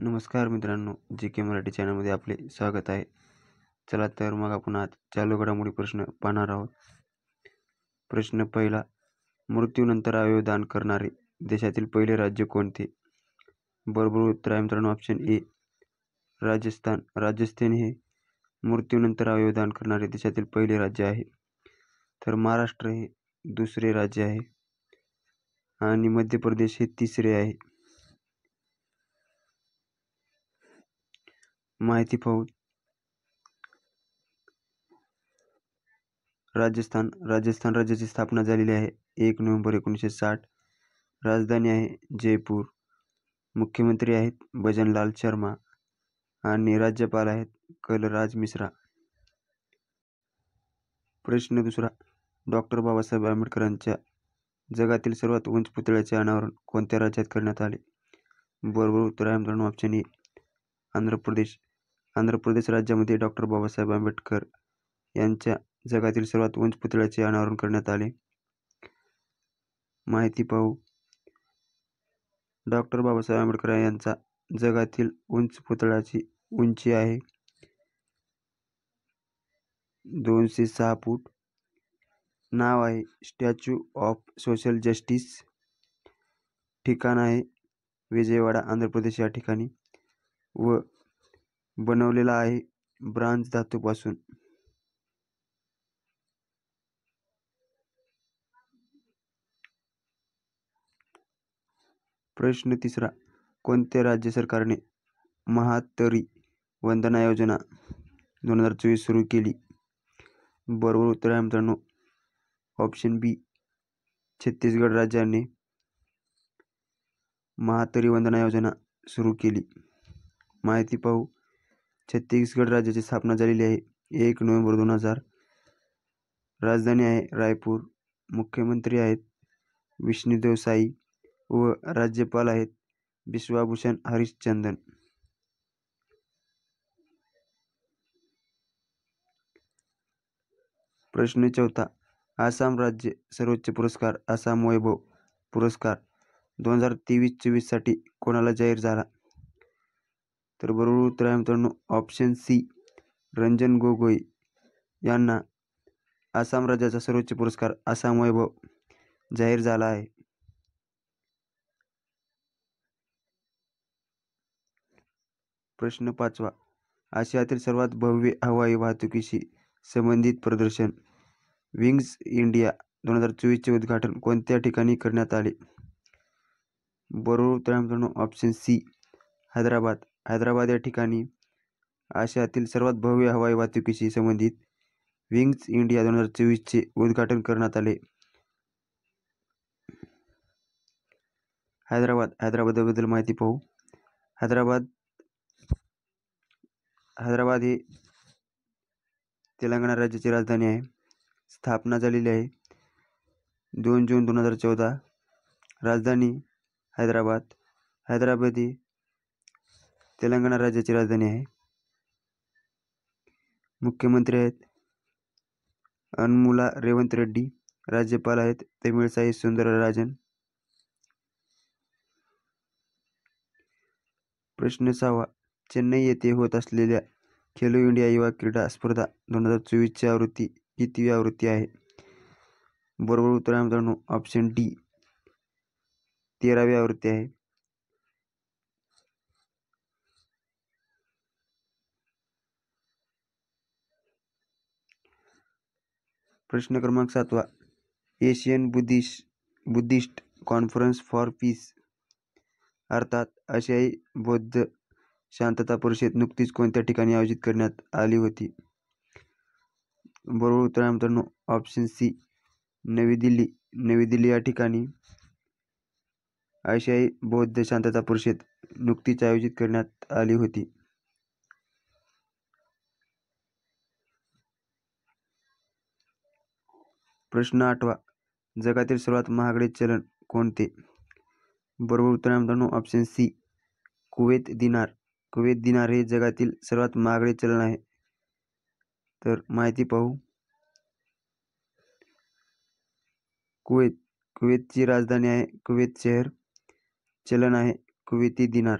नमस्कार मित्रांनो, जी के मराठी चॅनलमध्ये आपले स्वागत आहे. चला तर मग आपण आज चालू घडामोडी प्रश्न पाहणार आहोत. प्रश्न पहिला, मृत्यूनंतर अवयव दान करणारे देशातील पहिले राज्य कोणते? बरोबर उत्तर आहे मित्रांनो ऑप्शन ए राजस्थान. राजस्थान हे मृत्यूनंतर अवयव दान करणारे देशातील पहिले राज्य आहे. तर महाराष्ट्र हे दुसरे राज्य आहे आणि मध्य प्रदेश हे तिसरे आहे. माहिती पाहू. राजस्थान राज्याची स्थापना झालेली आहे 1 नोव्हेंबर 1960. राजधानी आहे जयपूर. मुख्यमंत्री आहेत भजनलाल शर्मा आणि राज्यपाल आहेत कलराज मिश्रा. प्रश्न दुसरा, डॉक्टर बाबासाहेब आंबेडकरांच्या जगातील सर्वात उंच पुतळ्याचे अनावरण कोणत्या राज्यात करण्यात आले? बरोबर उत्तर आहे मित्रांनो ऑप्शन ए आंध्र प्रदेश. आंध्र प्रदेश राज्यामध्ये डॉक्टर बाबासाहेब आंबेडकर यांच्या जगातील सर्वात उंच पुतळ्याचे अनावरण करण्यात आले. माहिती पाहू. डॉक्टर बाबासाहेब आंबेडकर यांचा जगातील उंच पुतळ्याची उंची आहे 206 फूट. नाव आहे स्टॅच्यू ऑफ सोशल जस्टिस. ठिकाण आहे विजयवाडा आंध्र प्रदेश या ठिकाणी व बनवलेला आहे ब्रांज धातूपासून. प्रश्न तिसरा, कोणत्या राज्य सरकारने महातरी वंदना योजना 2024 सुरू केली? बरोबर उत्तर आहे मित्रांनो ऑप्शन बी छत्तीसगड राज्याने महातरी वंदना योजना सुरू केली. माहिती पाहू. छत्तीसगड राज्याची स्थापना झालेली आहे 1 नोव्हेंबर 2000. राजधानी आहे रायपूर. मुख्यमंत्री आहेत विष्णुदेव साई व राज्यपाल आहेत बिश्वाभूषण हरिश्चंदन. प्रश्न चौथा, आसाम राज्य सर्वोच्च पुरस्कार आसाम वैभव पुरस्कार 2023-24 साठी कोणाला जाहीर झाला? तर बरोबर उत्तर आहे मित्रांनो ऑप्शन सी रंजन गोगोई यांना आसाम राज्याचा सर्वोच्च पुरस्कार आसाम वैभव जाहीर झाला आहे. प्रश्न पाचवा, आशियातील सर्वात भव्य हवाई वाहतुकीशी संबंधित प्रदर्शन विंग्स इंडिया 2024 चे उद्घाटन कोणत्या ठिकाणी करण्यात आले? बरोबर उत्तर आहे मित्रांनो ऑप्शन सी हैदराबाद. हैदराबाद या ठिकाणी आशियातील सर्वात भव्य हवाई वाहतुकीशी संबंधित विंग्स इंडिया 2024 चे उद्घाटन करण्यात आले. हैदराबादबद्दल माहिती पाहू. हैदराबाद हे तेलंगणा राज्याची राजधानी आहे. स्थापना झालेली आहे 2 जून 2014. राजधानी हैदराबाद ही तेलंगणा राज्याची राजधानी आहे. मुख्यमंत्री आहेत अनमुला रेवंत रेड्डी. राज्यपाल आहेत तमिळसाई सुंदरराजन. प्रश्न 6, चेन्नई येथे होत असलेल्या खेलो इंडिया युवा क्रीडा स्पर्धा 2024 ची आवृत्ती कितवी आवृत्ती आहे? बरोबर उत्तर आहे मित्रांनो ऑप्शन डी 13वी आवृत्ती आहे. प्रश्न क्रमांक 7, Asian Buddhist conference for piece अर्थात आशियाई बौद्ध शांतता परिषद नुकतीच कोणत्या ठिकाणी आयोजित करण्यात आली होती? बरोबर उत्तर आहे मित्रांनो ऑप्शन सी नवी दिल्ली या ठिकाणी आशियाई बौद्ध शांतता परिषद नुकतीच आयोजित करण्यात आली होती. प्रश्न 8, जगातील सर्वात महागडे चलन कोणते? बरोबर उत्तर आहे मित्रांनो ऑप्शन सी कुवेत दिनार. कुवेत दिनार हे जगातील सर्वात महागडे चलन आहे. तर माहिती पाहू. कुवेतची राजधानी आहे कुवेत शहर. चलन आहे कुवेती दिनार.